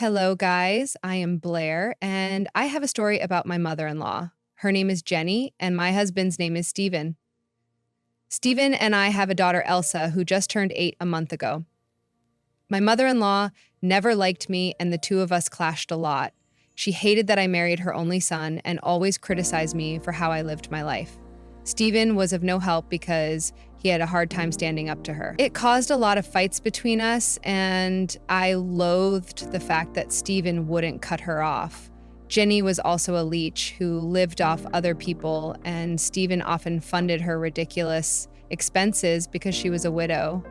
Hello, guys. I am Blair, and I have a story about my mother in law. Her name is Jenny, and my husband's name is Steven. Steven and I have a daughter, Elsa, who just turned 8 a month ago. My mother in law never liked me, and the two of us clashed a lot. She hated that I married her only son and always criticized me for how I lived my life. Steven was of no help because he had a hard time standing up to her. It caused a lot of fights between us, and I loathed the fact that Steven wouldn't cut her off. Jenny was also a leech who lived off other people, and Steven often funded her ridiculous expenses because she was a widow.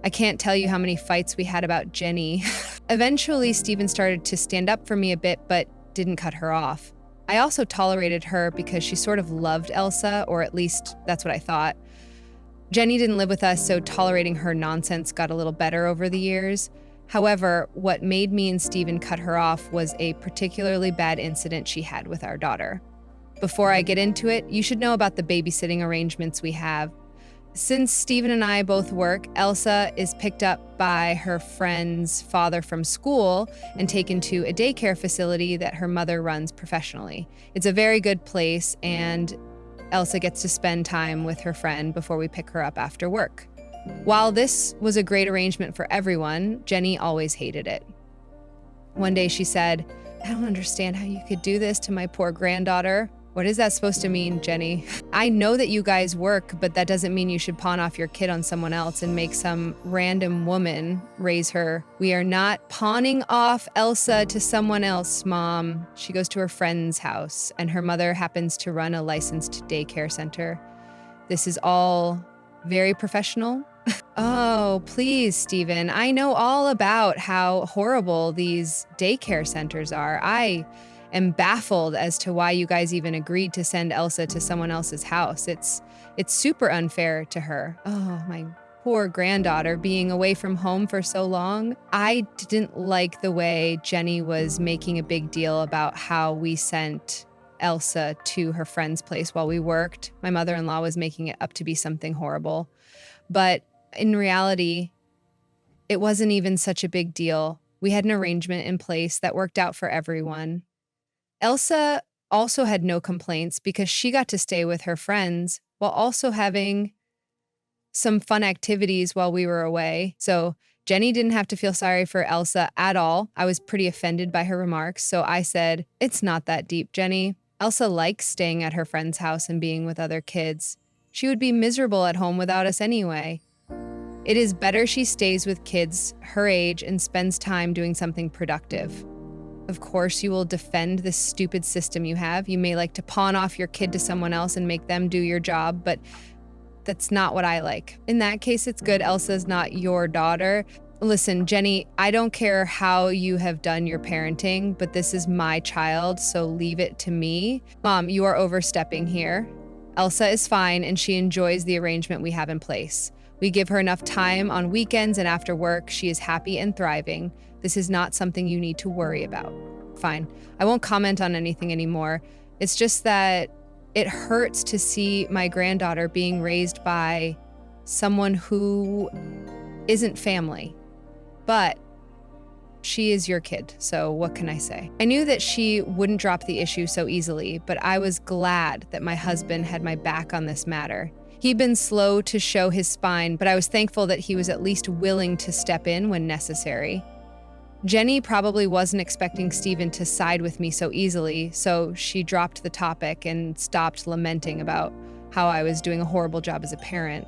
I can't tell you how many fights we had about Jenny. Eventually, Steven started to stand up for me a bit, but didn't cut her off. I also tolerated her because she sort of loved Elsa, or at least that's what I thought. Jenny didn't live with us, so tolerating her nonsense got a little better over the years. However, what made me and Steven cut her off was a particularly bad incident she had with our daughter. Before I get into it, you should know about the babysitting arrangements we have. Since Steven and I both work, Elsa is picked up by her friend's father from school and taken to a daycare facility that her mother runs professionally. It's a very good place, and Elsa gets to spend time with her friend before we pick her up after work. While this was a great arrangement for everyone, Jenny always hated it. One day she said, "I don't understand how you could do this to my poor granddaughter." What is that supposed to mean, Jenny? I know that you guys work, but that doesn't mean you should pawn off your kid on someone else and make some random woman raise her. We are not pawning off Elsa to someone else, Mom. She goes to her friend's house, and her mother happens to run a licensed daycare center. This is all very professional. Oh, please, Steven. I know all about how horrible these daycare centers are. I am baffled as to why you guys even agreed to send Elsa to someone else's house. It's super unfair to her. Oh, my poor granddaughter being away from home for so long. I didn't like the way Jenny was making a big deal about how we sent Elsa to her friend's place while we worked. My mother-in-law was making it up to be something horrible. But in reality, it wasn't even such a big deal. We had an arrangement in place that worked out for everyone. Elsa also had no complaints because she got to stay with her friends while also having some fun activities while we were away. So Jenny didn't have to feel sorry for Elsa at all. I was pretty offended by her remarks, so I said, "It's not that deep, Jenny. Elsa likes staying at her friend's house and being with other kids. She would be miserable at home without us anyway. It is better she stays with kids her age and spends time doing something productive. Of course, you will defend this stupid system you have. You may like to pawn off your kid to someone else and make them do your job, but that's not what I like. In that case, it's good Elsa's not your daughter. Listen, Jenny, I don't care how you have done your parenting, but this is my child, so leave it to me. Mom, you are overstepping here. Elsa is fine, and she enjoys the arrangement we have in place. We give her enough time on weekends and after work. She is happy and thriving. This is not something you need to worry about." Fine. I won't comment on anything anymore. It's just that it hurts to see my granddaughter being raised by someone who isn't family. But she is your kid, so what can I say? I knew that she wouldn't drop the issue so easily, but I was glad that my husband had my back on this matter. He'd been slow to show his spine, but I was thankful that he was at least willing to step in when necessary. Jenny probably wasn't expecting Steven to side with me so easily, so she dropped the topic and stopped lamenting about how I was doing a horrible job as a parent.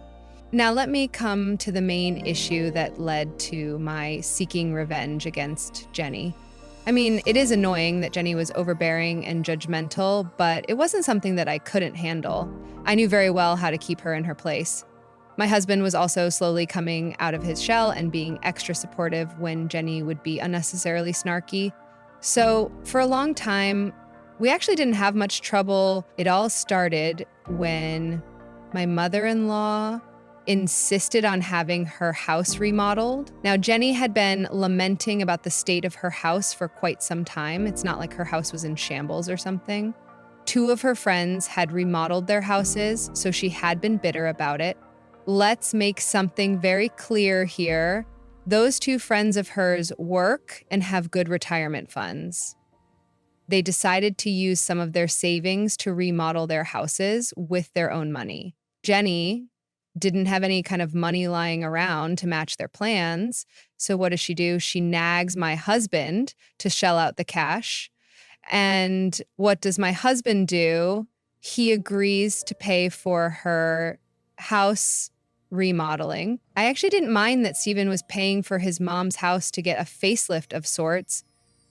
Now let me come to the main issue that led to my seeking revenge against Jenny. I mean, it is annoying that Jenny was overbearing and judgmental, but it wasn't something that I couldn't handle. I knew very well how to keep her in her place. My husband was also slowly coming out of his shell and being extra supportive when Jenny would be unnecessarily snarky. So for a long time, we actually didn't have much trouble. It all started when my mother-in-law insisted on having her house remodeled. Now, Jenny had been lamenting about the state of her house for quite some time. It's not like her house was in shambles or something. 2 of her friends had remodeled their houses, so she had been bitter about it. Let's make something very clear here. Those two friends of hers work and have good retirement funds. They decided to use some of their savings to remodel their houses with their own money. Jenny didn't have any kind of money lying around to match their plans. So what does she do? She nags my husband to shell out the cash. And what does my husband do? He agrees to pay for her house remodeling. I actually didn't mind that Stephen was paying for his mom's house to get a facelift of sorts.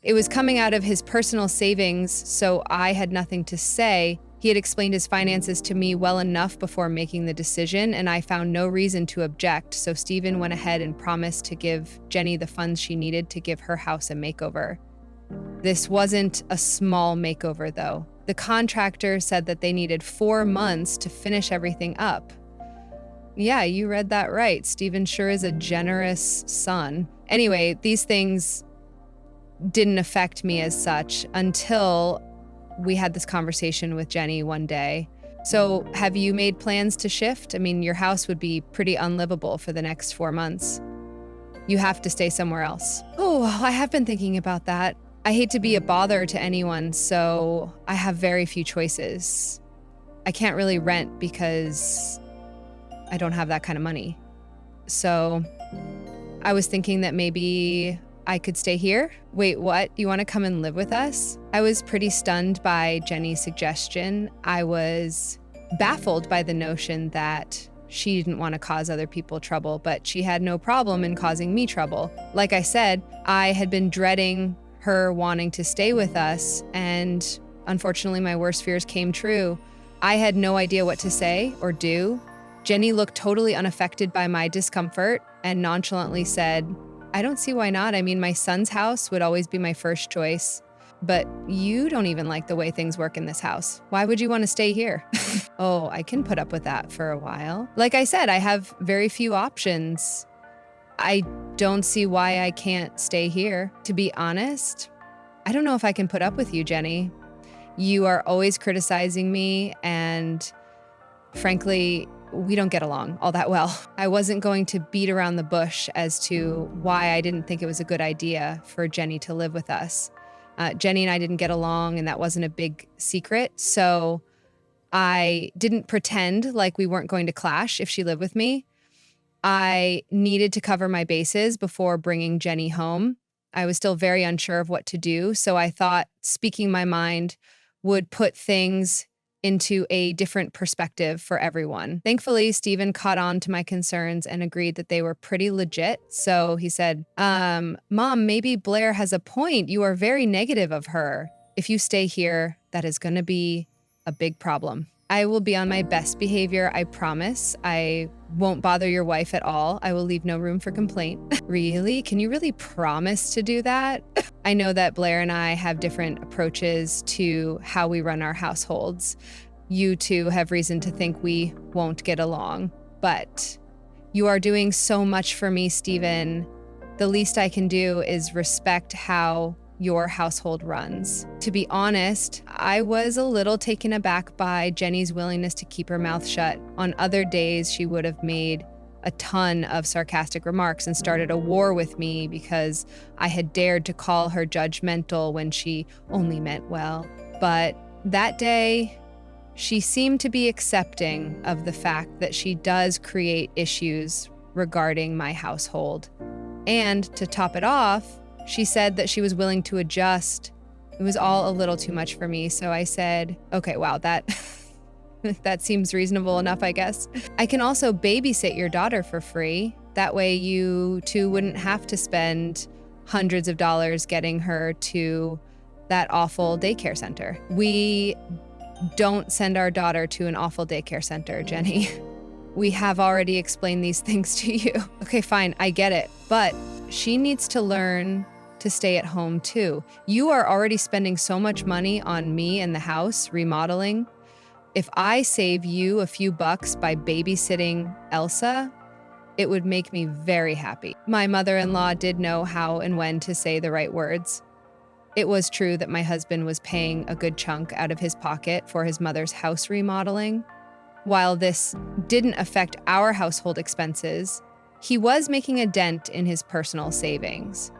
It was coming out of his personal savings, so I had nothing to say. He had explained his finances to me well enough before making the decision, and I found no reason to object, so Stephen went ahead and promised to give Jenny the funds she needed to give her house a makeover. This wasn't a small makeover, though. The contractor said that they needed 4 months to finish everything up. Yeah, you read that right. Stephen sure is a generous son. Anyway, these things didn't affect me as such until we had this conversation with Jenny one day. So have you made plans to shift? I mean, your house would be pretty unlivable for the next 4 months. You have to stay somewhere else. Oh, I have been thinking about that. I hate to be a bother to anyone, so I have very few choices. I can't really rent because I don't have that kind of money. So I was thinking that maybe I could stay here. Wait, what? You want to come and live with us? I was pretty stunned by Jenny's suggestion. I was baffled by the notion that she didn't want to cause other people trouble, but she had no problem in causing me trouble. Like I said, I had been dreading her wanting to stay with us, and unfortunately my worst fears came true. I had no idea what to say or do. Jenny looked totally unaffected by my discomfort and nonchalantly said, I don't see why not. I mean, my son's house would always be my first choice, but you don't even like the way things work in this house. Why would you want to stay here? Oh, I can put up with that for a while. Like I said, I have very few options. I don't see why I can't stay here. To be honest, I don't know if I can put up with you, Jenny. You are always criticizing me, and frankly, we don't get along all that well. I wasn't going to beat around the bush as to why I didn't think it was a good idea for Jenny to live with us. Jenny and I didn't get along, and that wasn't a big secret. So I didn't pretend like we weren't going to clash if she lived with me. I needed to cover my bases before bringing Jenny home. I was still very unsure of what to do, so I thought speaking my mind would put things into a different perspective for everyone. Thankfully, Stephen caught on to my concerns and agreed that they were pretty legit. So he said, Mom, maybe Blair has a point. You are very negative of her. If you stay here, that is going to be a big problem. I will be on my best behavior, I promise. I won't bother your wife at all. I will leave no room for complaint. Really? Can you really promise to do that? I know that Blair and I have different approaches to how we run our households. You two have reason to think we won't get along, but you are doing so much for me, Stephen. The least I can do is respect how your household runs. To be honest, I was a little taken aback by Jenny's willingness to keep her mouth shut. On other days, she would have made a ton of sarcastic remarks and started a war with me because I had dared to call her judgmental when she only meant well. But that day, she seemed to be accepting of the fact that she does create issues regarding my household. And to top it off, she said that she was willing to adjust. It was all a little too much for me, so I said, okay, wow, that seems reasonable enough, I guess. I can also babysit your daughter for free. That way you two wouldn't have to spend hundreds of dollars getting her to that awful daycare center. We don't send our daughter to an awful daycare center, Jenny. We have already explained these things to you. Okay, fine, I get it. But she needs to learn to stay at home too. You are already spending so much money on me and the house remodeling. If I save you a few bucks by babysitting Elsa, it would make me very happy. My mother-in-law did know how and when to say the right words. It was true that my husband was paying a good chunk out of his pocket for his mother's house remodeling. While this didn't affect our household expenses, He was making a dent in his personal savings.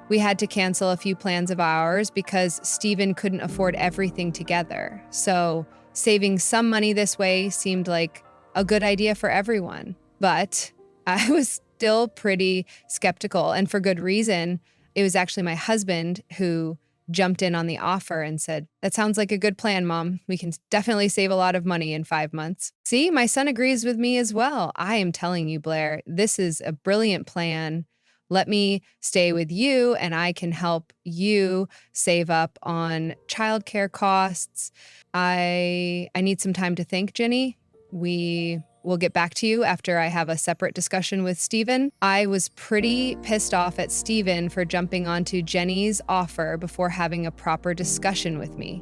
We had to cancel a few plans of ours because Stephen couldn't afford everything together. So saving some money this way seemed like a good idea for everyone. But I was still pretty skeptical, and for good reason. It was actually my husband who jumped in on the offer and said, "That sounds like a good plan, Mom. We can definitely save a lot of money in 5 months." See, my son agrees with me as well. I am telling you, Blair, this is a brilliant plan. Let me stay with you and I can help you save up on childcare costs. I need some time to think, Jenny. We will get back to you after I have a separate discussion with Stephen. I was pretty pissed off at Stephen for jumping onto Jenny's offer before having a proper discussion with me.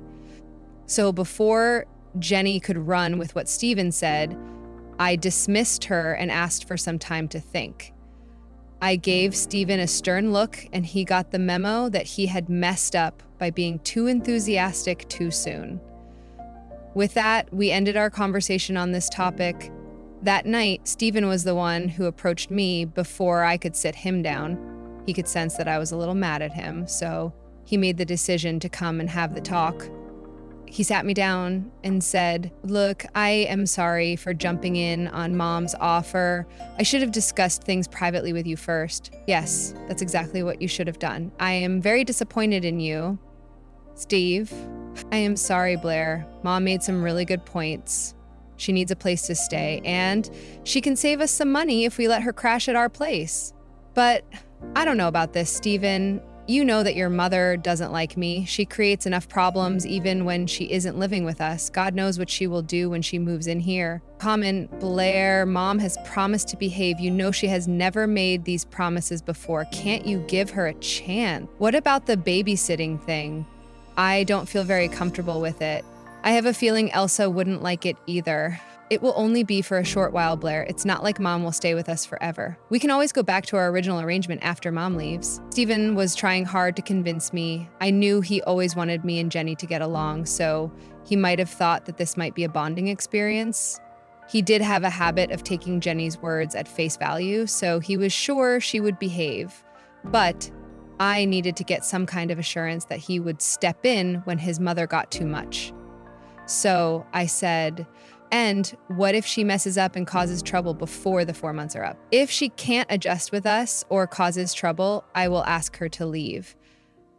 So before Jenny could run with what Stephen said, I dismissed her and asked for some time to think. I gave Stephen a stern look, and he got the memo that he had messed up by being too enthusiastic too soon. With that, we ended our conversation on this topic. That night, Stephen was the one who approached me before I could sit him down. He could sense that I was a little mad at him, so he made the decision to come and have the talk. He sat me down and said, "Look, I am sorry for jumping in on Mom's offer. I should have discussed things privately with you first." Yes, that's exactly what you should have done. "I am very disappointed in you, Steve. I am sorry, Blair. Mom made some really good points. She needs a place to stay, and she can save us some money if we let her crash at our place. But I don't know about this, Stephen. You know that your mother doesn't like me. She creates enough problems even when she isn't living with us. God knows what she will do when she moves in here. Blair, Mom has promised to behave. You know she has never made these promises before. Can't you give her a chance? What about the babysitting thing? I don't feel very comfortable with it. I have a feeling Elsa wouldn't like it either. It will only be for a short while, Blair. It's not like Mom will stay with us forever. We can always go back to our original arrangement after Mom leaves." Stephen was trying hard to convince me. I knew he always wanted me and Jenny to get along, so he might have thought that this might be a bonding experience. He did have a habit of taking Jenny's words at face value, so he was sure she would behave. But I needed to get some kind of assurance that he would step in when his mother got too much. So I said, "And what if she messes up and causes trouble before the 4 months are up? If she can't adjust with us or causes trouble, I will ask her to leave.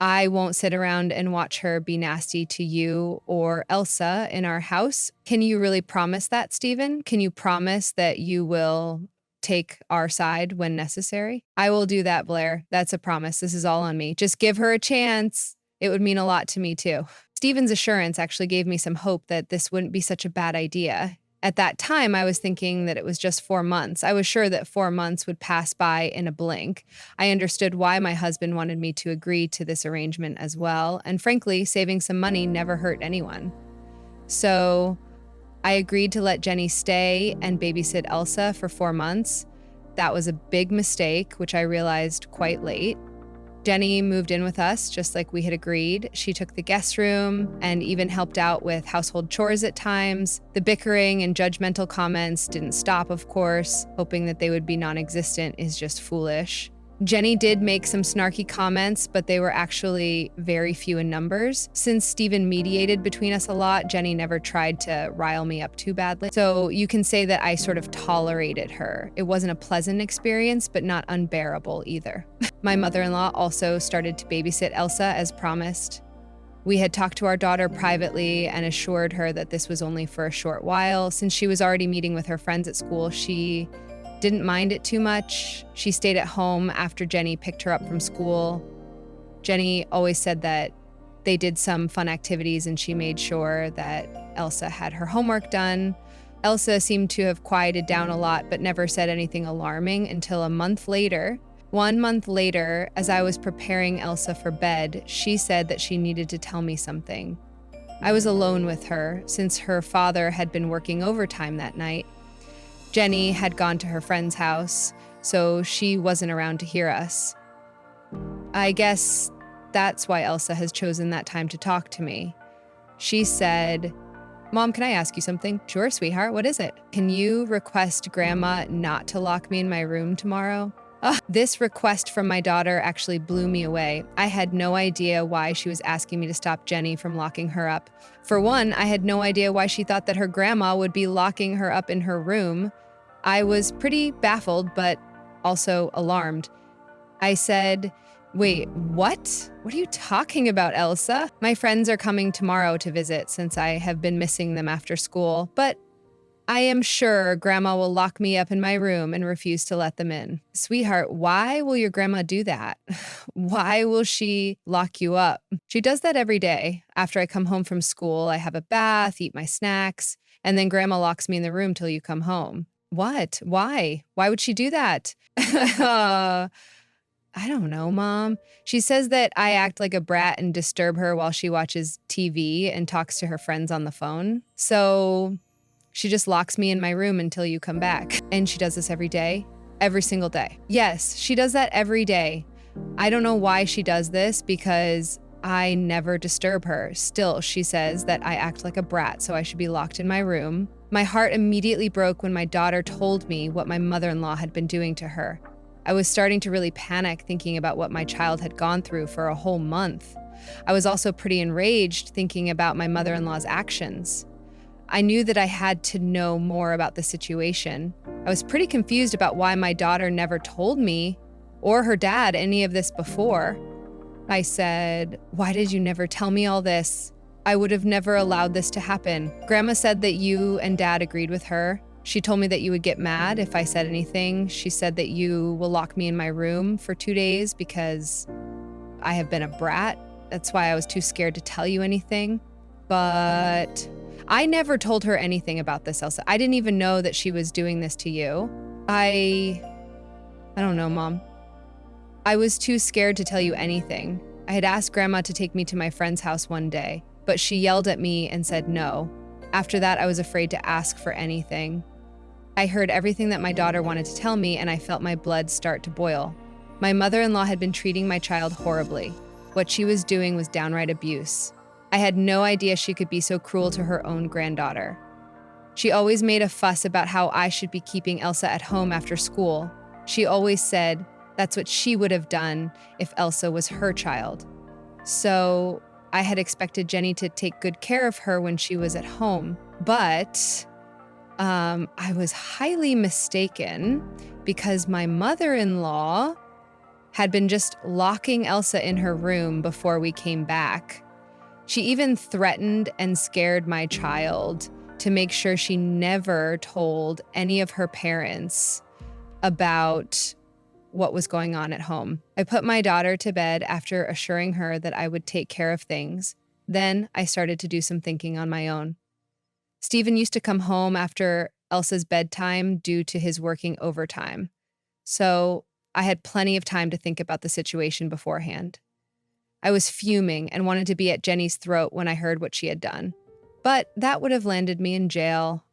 I won't sit around and watch her be nasty to you or Elsa in our house." Can you really promise that, Stephen? Can you promise that you will take our side when necessary? "I will do that, Blair. That's a promise. This is all on me. Just give her a chance. It would mean a lot to me too." Stephen's assurance actually gave me some hope that this wouldn't be such a bad idea. At that time, I was thinking that it was just 4 months. I was sure that 4 months would pass by in a blink. I understood why my husband wanted me to agree to this arrangement as well, and frankly, saving some money never hurt anyone. So I agreed to let Jenny stay and babysit Elsa for 4 months. That was a big mistake, which I realized quite late. Jenny moved in with us just like we had agreed. She took the guest room and even helped out with household chores at times. The bickering and judgmental comments didn't stop, of course. Hoping that they would be non-existent is just foolish. Jenny did make some snarky comments, but they were actually very few in numbers. Since Stephen mediated between us a lot, Jenny never tried to rile me up too badly. So you can say that I sort of tolerated her. It wasn't a pleasant experience, but not unbearable either. My mother-in-law also started to babysit Elsa as promised. We had talked to our daughter privately and assured her that this was only for a short while. Since she was already meeting with her friends at school, she didn't mind it too much. She stayed at home after Jenny picked her up from school. Jenny always said that they did some fun activities and she made sure that Elsa had her homework done. Elsa seemed to have quieted down a lot but never said anything alarming until a month later. 1 month later, as I was preparing Elsa for bed, she said that she needed to tell me something. I was alone with her since her father had been working overtime that night. Jenny had gone to her friend's house, so she wasn't around to hear us. I guess that's why Elsa has chosen that time to talk to me. She said, Mom, can I ask you something? Sure, sweetheart. What is it? Can you request Grandma not to lock me in my room tomorrow? Ugh, this request from my daughter actually blew me away. I had no idea why she was asking me to stop Jenny from locking her up. For one, I had no idea why she thought that her grandma would be locking her up in her room. I was pretty baffled, but also alarmed. I said, "Wait, what? What are you talking about, Elsa? My friends are coming tomorrow to visit since I have been missing them after school, but I am sure Grandma will lock me up in my room and refuse to let them in." Sweetheart, why will your grandma do that? Why will she lock you up? She does that every day. After I come home from school, I have a bath, eat my snacks, and then Grandma locks me in the room till you come home. What? Why? Why would she do that? I don't know, Mom. She says that I act like a brat and disturb her while she watches TV and talks to her friends on the phone. So she just locks me in my room until you come back. And she does this every day, every single day. Yes, she does that every day. I don't know why she does this because I never disturb her. Still, she says that I act like a brat, so I should be locked in my room. My heart immediately broke when my daughter told me what my mother-in-law had been doing to her. I was starting to really panic thinking about what my child had gone through for a whole month. I was also pretty enraged thinking about my mother-in-law's actions. I knew that I had to know more about the situation. I was pretty confused about why my daughter never told me or her dad any of this before. I said, "Why did you never tell me all this? I would have never allowed this to happen. Grandma said that you and Dad agreed with her. She told me that you would get mad if I said anything. She said that you will lock me in my room for 2 days because I have been a brat. That's why I was too scared to tell you anything." But I never told her anything about this, Elsa. I didn't even know that she was doing this to you. I don't know, Mom. I was too scared to tell you anything. I had asked Grandma to take me to my friend's house one day, but she yelled at me and said no. After that, I was afraid to ask for anything. I heard everything that my daughter wanted to tell me, and I felt my blood start to boil. My mother-in-law had been treating my child horribly. What she was doing was downright abuse. I had no idea she could be so cruel to her own granddaughter. She always made a fuss about how I should be keeping Elsa at home after school. She always said that's what she would have done if Elsa was her child. So I had expected Jenny to take good care of her when she was at home, but I was highly mistaken because my mother-in-law had been just locking Elsa in her room before we came back. She even threatened and scared my child to make sure she never told any of her parents about what was going on at home. I put my daughter to bed after assuring her that I would take care of things. Then I started to do some thinking on my own. Stephen used to come home after Elsa's bedtime due to his working overtime. So I had plenty of time to think about the situation beforehand. I was fuming and wanted to be at Jenny's throat when I heard what she had done. But that would have landed me in jail.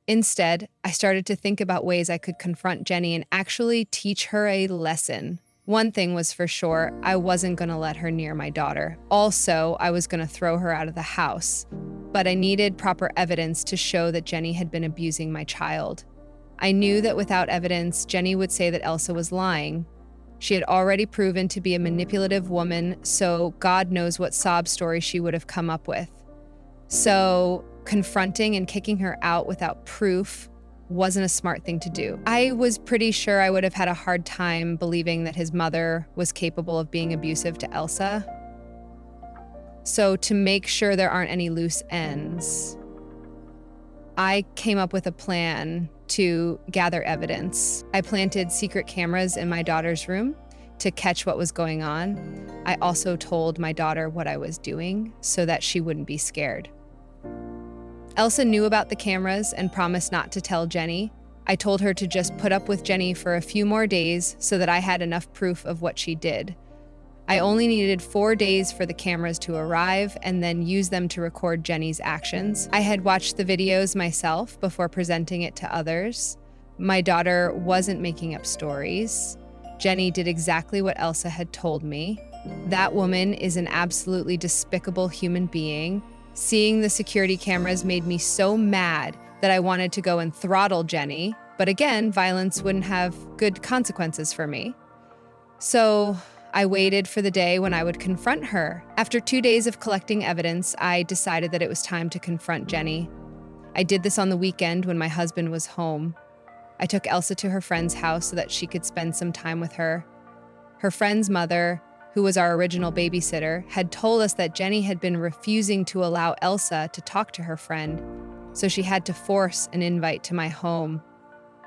Instead, I started to think about ways I could confront Jenny and actually teach her a lesson. One thing was for sure, I wasn't going to let her near my daughter. Also, I was going to throw her out of the house. But I needed proper evidence to show that Jenny had been abusing my child. I knew that without evidence, Jenny would say that Elsa was lying. She had already proven to be a manipulative woman, so God knows what sob story she would have come up with. So confronting and kicking her out without proof wasn't a smart thing to do. I was pretty sure I would have had a hard time believing that his mother was capable of being abusive to Elsa. So to make sure there aren't any loose ends, I came up with a plan to gather evidence. I planted secret cameras in my daughter's room to catch what was going on. I also told my daughter what I was doing so that she wouldn't be scared. Elsa knew about the cameras and promised not to tell Jenny. I told her to just put up with Jenny for a few more days so that I had enough proof of what she did. I only needed 4 days for the cameras to arrive and then use them to record Jenny's actions. I had watched the videos myself before presenting it to others. My daughter wasn't making up stories. Jenny did exactly what Elsa had told me. That woman is an absolutely despicable human being. Seeing the security cameras made me so mad that I wanted to go and throttle Jenny, but again, violence wouldn't have good consequences for me. So I waited for the day when I would confront her. After 2 days of collecting evidence, I decided that it was time to confront Jenny. I did this on the weekend when my husband was home. I took Elsa to her friend's house so that she could spend some time with her. Her friend's mother, who was our original babysitter, had told us that Jenny had been refusing to allow Elsa to talk to her friend, so she had to force an invite to my home.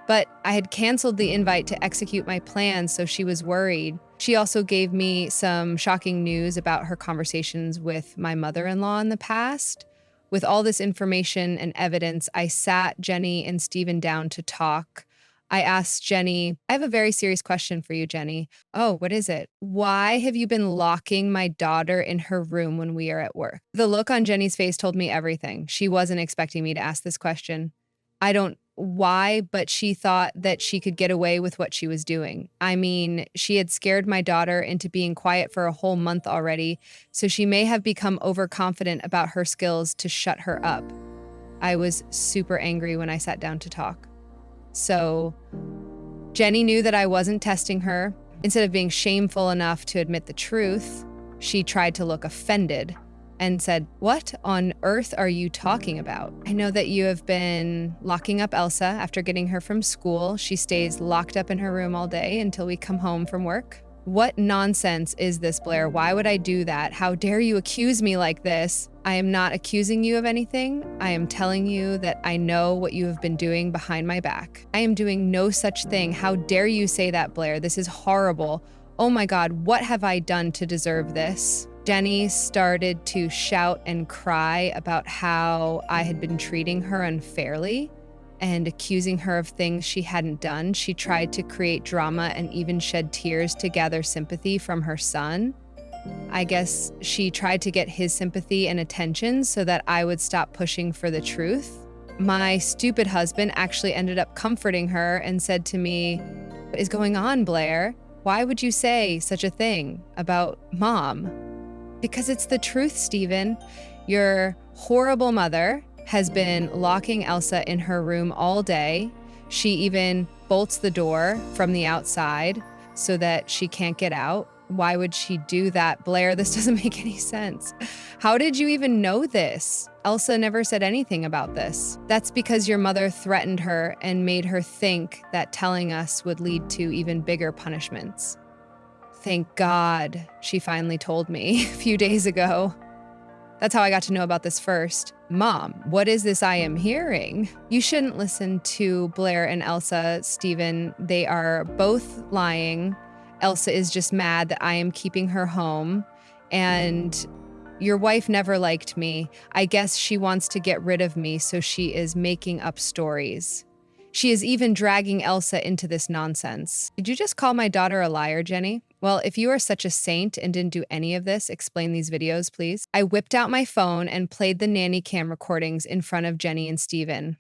But I had canceled the invite to execute my plan, so she was worried. She also gave me some shocking news about her conversations with my mother-in-law in the past. With all this information and evidence, I sat Jenny and Stephen down to talk. I asked Jenny, I have a very serious question for you, Jenny. Oh, what is it? Why have you been locking my daughter in her room when we are at work? The look on Jenny's face told me everything. She wasn't expecting me to ask this question. I don't why, but she thought that she could get away with what she was doing. I mean, she had scared my daughter into being quiet for a whole month already, so she may have become overconfident about her skills to shut her up. I was super angry when I sat down to talk. So Jenny knew that I wasn't testing her. Instead of being shameful enough to admit the truth, she tried to look offended and said, "What on earth are you talking about? I know that you have been locking up Elsa after getting her from school. She stays locked up in her room all day until we come home from work. What nonsense is this, Blair? Why would I do that? How dare you accuse me like this? I am not accusing you of anything. I am telling you that I know what you have been doing behind my back. I am doing no such thing. How dare you say that, Blair? This is horrible. Oh my God, what have I done to deserve this?" Jenny started to shout and cry about how I had been treating her unfairly and accusing her of things she hadn't done. She tried to create drama and even shed tears to gather sympathy from her son. I guess she tried to get his sympathy and attention so that I would stop pushing for the truth. My stupid husband actually ended up comforting her and said to me, "What is going on, Blair? Why would you say such a thing about Mom?" Because it's the truth, Stephen. Your horrible mother has been locking Elsa in her room all day. She even bolts the door from the outside so that she can't get out. Why would she do that, Blair? This doesn't make any sense. How did you even know this? Elsa never said anything about this. That's because your mother threatened her and made her think that telling us would lead to even bigger punishments. Thank God, she finally told me a few days ago. That's how I got to know about this first. Mom, what is this I am hearing? You shouldn't listen to Blair and Elsa, Stephen. They are both lying. Elsa is just mad that I am keeping her home. And your wife never liked me. I guess she wants to get rid of me, so she is making up stories. She is even dragging Elsa into this nonsense. Did you just call my daughter a liar, Jenny? Well, if you are such a saint and didn't do any of this, explain these videos, please. I whipped out my phone and played the nanny cam recordings in front of Jenny and Stephen.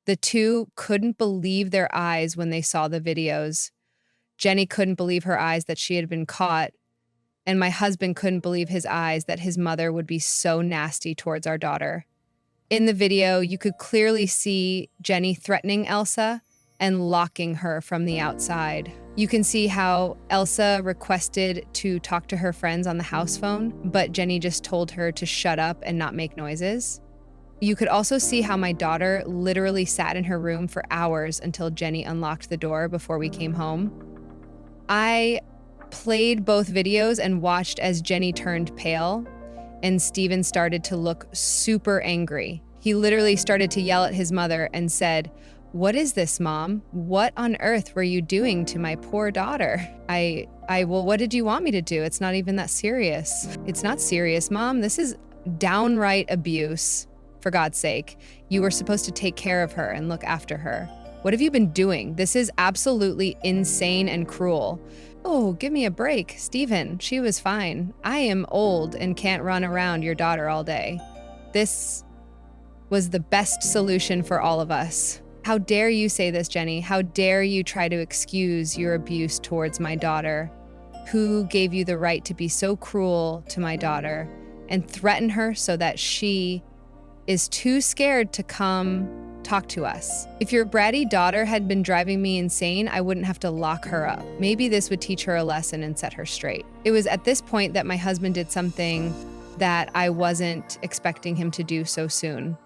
The two couldn't believe their eyes when they saw the videos. Jenny couldn't believe her eyes that she had been caught, and my husband couldn't believe his eyes that his mother would be so nasty towards our daughter. In the video, you could clearly see Jenny threatening Elsa and locking her from the outside. You can see how Elsa requested to talk to her friends on the house phone, but Jenny just told her to shut up and not make noises. You could also see how my daughter literally sat in her room for hours until Jenny unlocked the door before we came home. I played both videos and watched as Jenny turned pale and Stephen started to look super angry. He literally started to yell at his mother and said, "What is this, Mom? What on earth were you doing to my poor daughter?" Well, what did you want me to do? It's not even that serious. It's not serious, Mom. This is downright abuse. For God's sake, you were supposed to take care of her and look after her. What have you been doing? This is absolutely insane and cruel. Oh, give me a break, Stephen. She was fine. I am old and can't run around your daughter all day. This was the best solution for all of us. How dare you say this, Jenny? How dare you try to excuse your abuse towards my daughter? Who gave you the right to be so cruel to my daughter and threaten her so that she is too scared to come talk to us. If your bratty daughter had been driving me insane, I wouldn't have to lock her up. Maybe this would teach her a lesson and set her straight. It was at this point that my husband did something that I wasn't expecting him to do so soon.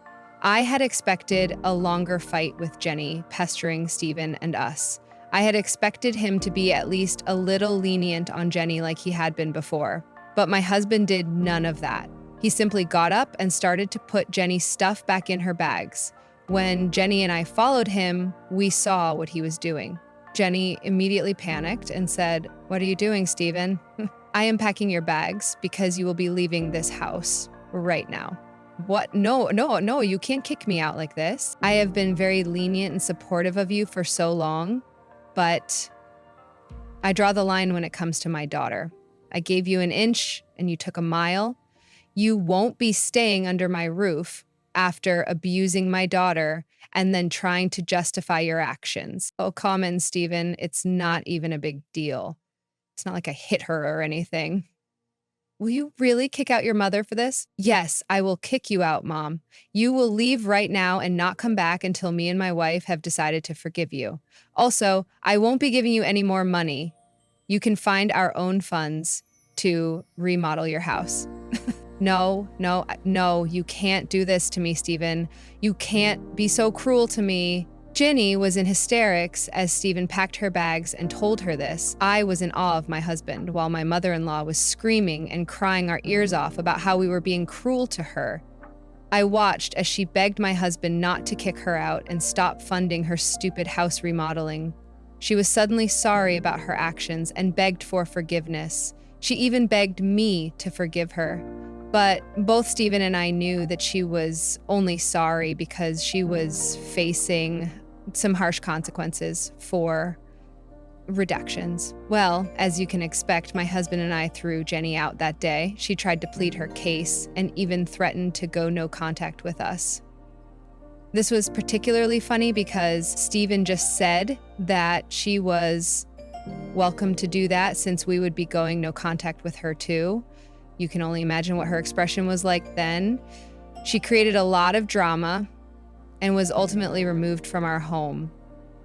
I had expected a longer fight with Jenny, pestering Stephen and us. I had expected him to be at least a little lenient on Jenny like he had been before. But my husband did none of that. He simply got up and started to put Jenny's stuff back in her bags. When Jenny and I followed him, we saw what he was doing. Jenny immediately panicked and said, "What are you doing, Stephen?" "I am packing your bags because you will be leaving this house right now." "What? No, you can't kick me out like this. I have been very lenient and supportive of you for so long, but I draw the line when it comes to my daughter. I gave you an inch and you took a mile. You won't be staying under my roof after abusing my daughter and then trying to justify your actions." "Oh, come in, Stephen. It's not even a big deal. It's not like I hit her or anything." "Will you really kick out your mother for this?" "Yes, I will kick you out, Mom. You will leave right now and not come back until me and my wife have decided to forgive you. Also, I won't be giving you any more money. You can find our own funds to remodel your house." No, you can't do this to me, Stephen. You can't be so cruel to me." Jenny was in hysterics as Stephen packed her bags and told her this. I was in awe of my husband, while my mother-in-law was screaming and crying our ears off about how we were being cruel to her. I watched as she begged my husband not to kick her out and stop funding her stupid house remodeling. She was suddenly sorry about her actions and begged for forgiveness. She even begged me to forgive her. But both Stephen and I knew that she was only sorry because she was facing some harsh consequences for reductions. Well, as you can expect, my husband and I threw Jenny out that day. She tried to plead her case and even threatened to go no contact with us. This was particularly funny because Stephen just said that she was welcome to do that since we would be going no contact with her too. You can only imagine what her expression was like then. She created a lot of drama and was ultimately removed from our home.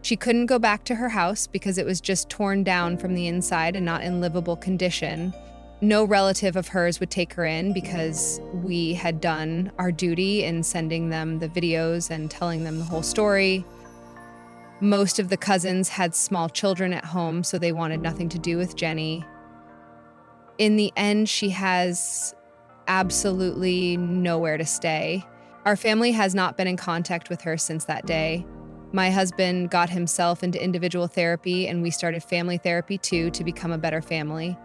She couldn't go back to her house because it was just torn down from the inside and not in livable condition. No relative of hers would take her in because we had done our duty in sending them the videos and telling them the whole story. Most of the cousins had small children at home, so they wanted nothing to do with Jenny. In the end, she has absolutely nowhere to stay. Our family has not been in contact with her since that day. My husband got himself into individual therapy, and we started family therapy too to become a better family.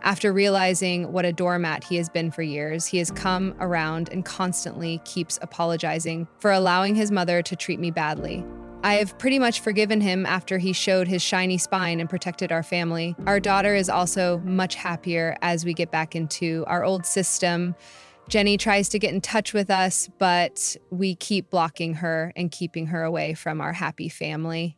After realizing what a doormat he has been for years, he has come around and constantly keeps apologizing for allowing his mother to treat me badly. I have pretty much forgiven him after he showed his shiny spine and protected our family. Our daughter is also much happier as we get back into our old system. Jenny tries to get in touch with us, but we keep blocking her and keeping her away from our happy family.